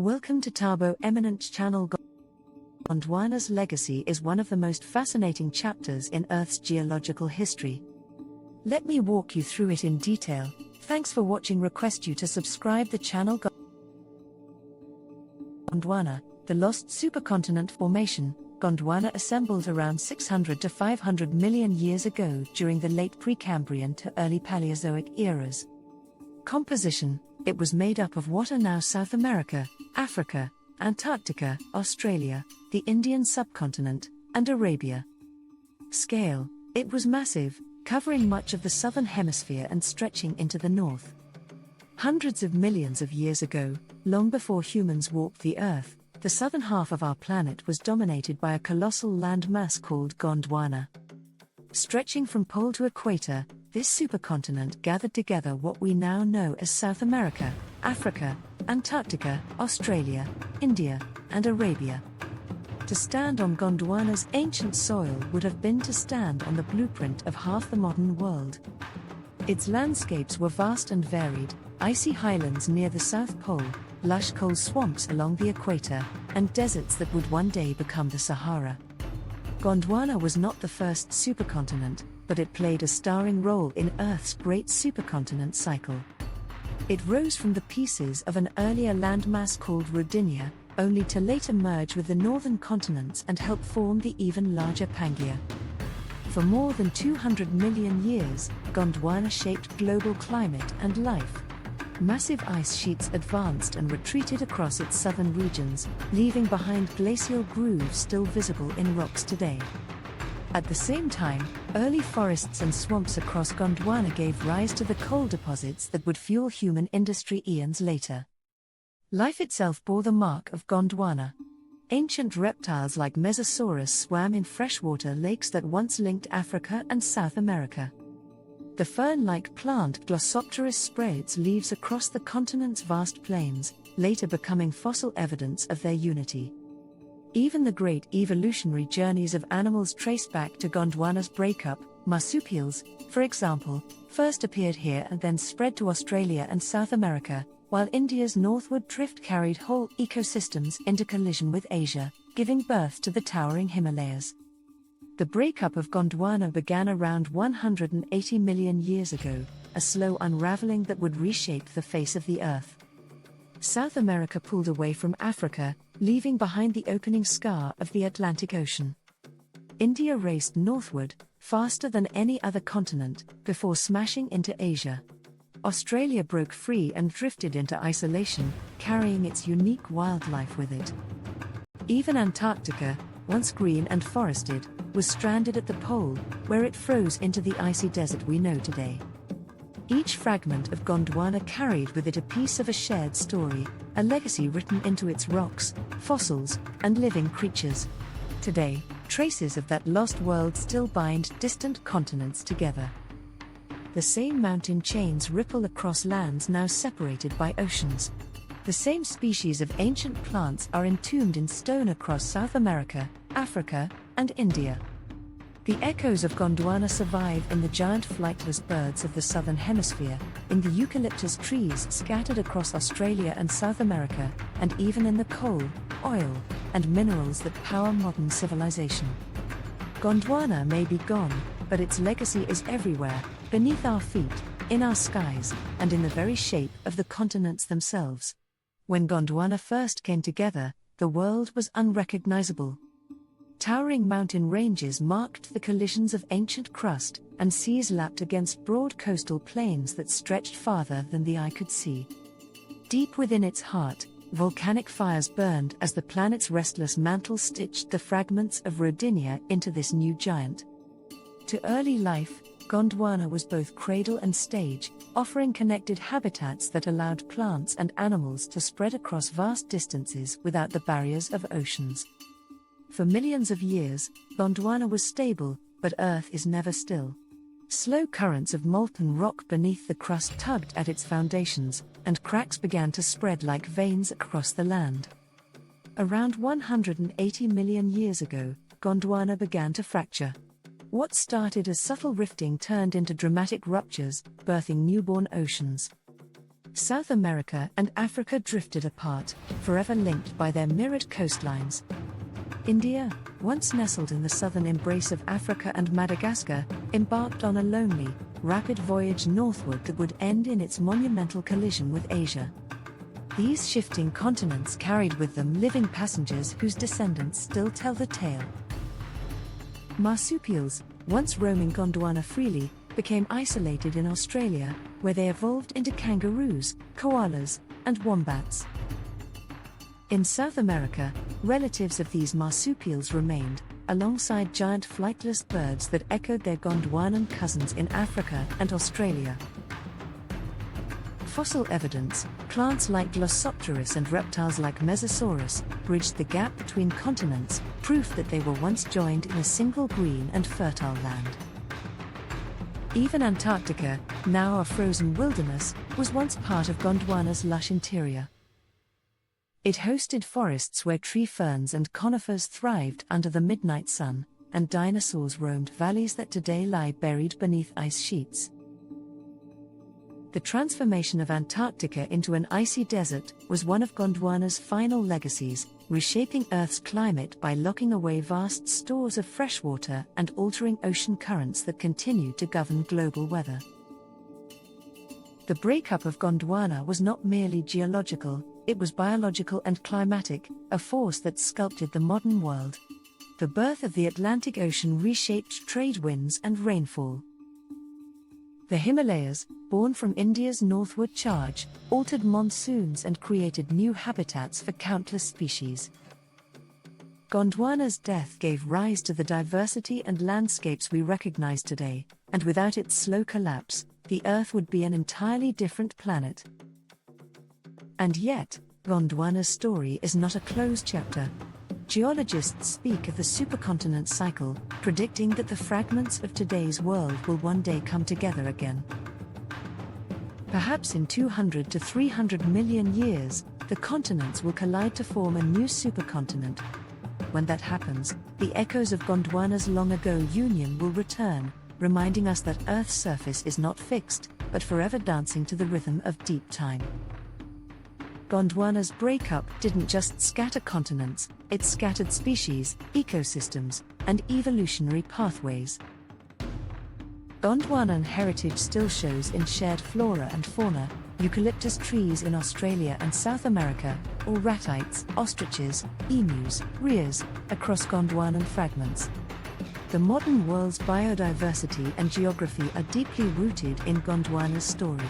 Welcome to Tabo Eminent Channel. Gondwana's legacy is one of the most fascinating chapters in Earth's geological history. Let me walk you through it in detail. Thanks for watching. Request you to subscribe the channel. Gondwana, the lost supercontinent formation. Gondwana assembled around 600 to 500 million years ago during the late Precambrian to early Paleozoic eras. Composition: it was made up of what are now South America, Africa, Antarctica, Australia, the Indian subcontinent, and Arabia. Scale: it was massive, covering much of the southern hemisphere and stretching into the north. Hundreds of millions of years ago, long before humans walked the Earth, the southern half of our planet was dominated by a colossal landmass called Gondwana. Stretching from pole to equator, this supercontinent gathered together what we now know as South America, Africa, Antarctica, Australia, India, and Arabia. To stand on Gondwana's ancient soil would have been to stand on the blueprint of half the modern world. Its landscapes were vast and varied: icy highlands near the South Pole, lush coal swamps along the equator, and deserts that would one day become the Sahara. Gondwana was not the first supercontinent, but it played a starring role in Earth's great supercontinent cycle. It rose from the pieces of an earlier landmass called Rodinia, only to later merge with the northern continents and help form the even larger Pangaea. For more than 200 million years, Gondwana shaped global climate and life. Massive ice sheets advanced and retreated across its southern regions, leaving behind glacial grooves still visible in rocks today. At the same time, early forests and swamps across Gondwana gave rise to the coal deposits that would fuel human industry eons later. Life itself bore the mark of Gondwana. Ancient reptiles like Mesosaurus swam in freshwater lakes that once linked Africa and South America. The fern-like plant Glossopteris spreads leaves across the continent's vast plains, later becoming fossil evidence of their unity. Even the great evolutionary journeys of animals trace back to Gondwana's breakup. Marsupials, for example, first appeared here and then spread to Australia and South America, while India's northward drift carried whole ecosystems into collision with Asia, giving birth to the towering Himalayas. The breakup of Gondwana began around 180 million years ago, a slow unraveling that would reshape the face of the Earth. South America pulled away from Africa, leaving behind the opening scar of the Atlantic Ocean. India raced northward, faster than any other continent, before smashing into Asia. Australia broke free and drifted into isolation, carrying its unique wildlife with it. Even Antarctica, once green and forested, was stranded at the pole, where it froze into the icy desert we know today. Each fragment of Gondwana carried with it a piece of a shared story, a legacy written into its rocks, fossils, and living creatures. Today, traces of that lost world still bind distant continents together. The same mountain chains ripple across lands now separated by oceans. The same species of ancient plants are entombed in stone across South America, Africa, and India. The echoes of Gondwana survive in the giant flightless birds of the southern hemisphere, in the eucalyptus trees scattered across Australia and South America, and even in the coal, oil, and minerals that power modern civilization. Gondwana may be gone, but its legacy is everywhere, beneath our feet, in our skies, and in the very shape of the continents themselves. When Gondwana first came together, the world was unrecognizable. Towering mountain ranges marked the collisions of ancient crust, and seas lapped against broad coastal plains that stretched farther than the eye could see. Deep within its heart, volcanic fires burned as the planet's restless mantle stitched the fragments of Rodinia into this new giant. To early life, Gondwana was both cradle and stage, offering connected habitats that allowed plants and animals to spread across vast distances without the barriers of oceans. For millions of years, Gondwana was stable, but Earth is never still. Slow currents of molten rock beneath the crust tugged at its foundations, and cracks began to spread like veins across the land. Around 180 million years ago, Gondwana began to fracture. What started as subtle rifting turned into dramatic ruptures, birthing newborn oceans. South America and Africa drifted apart, forever linked by their mirrored coastlines. India, once nestled in the southern embrace of Africa and Madagascar, embarked on a lonely, rapid voyage northward that would end in its monumental collision with Asia. These shifting continents carried with them living passengers whose descendants still tell the tale. Marsupials, once roaming Gondwana freely, became isolated in Australia, where they evolved into kangaroos, koalas, and wombats. In South America, relatives of these marsupials remained, alongside giant flightless birds that echoed their Gondwanan cousins in Africa and Australia. Fossil evidence, plants like Glossopteris and reptiles like Mesosaurus, bridged the gap between continents, proof that they were once joined in a single green and fertile land. Even Antarctica, now a frozen wilderness, was once part of Gondwana's lush interior. It hosted forests where tree ferns and conifers thrived under the midnight sun, and dinosaurs roamed valleys that today lie buried beneath ice sheets. The transformation of Antarctica into an icy desert was one of Gondwana's final legacies, reshaping Earth's climate by locking away vast stores of freshwater and altering ocean currents that continue to govern global weather. The breakup of Gondwana was not merely geological, it was biological and climatic, a force that sculpted the modern world. The birth of the Atlantic Ocean reshaped trade winds and rainfall. The Himalayas, born from India's northward charge, altered monsoons and created new habitats for countless species. Gondwana's death gave rise to the diversity and landscapes we recognize today, and without its slow collapse, the Earth would be an entirely different planet. And yet, Gondwana's story is not a closed chapter. Geologists speak of the supercontinent cycle, predicting that the fragments of today's world will one day come together again. Perhaps in 200 to 300 million years, the continents will collide to form a new supercontinent. When that happens, the echoes of Gondwana's long-ago union will return, reminding us that Earth's surface is not fixed, but forever dancing to the rhythm of deep time. Gondwana's breakup didn't just scatter continents, it scattered species, ecosystems, and evolutionary pathways. Gondwanan heritage still shows in shared flora and fauna, eucalyptus trees in Australia and South America, or ratites, ostriches, emus, rheas, across Gondwanan fragments. The modern world's biodiversity and geography are deeply rooted in Gondwana's story.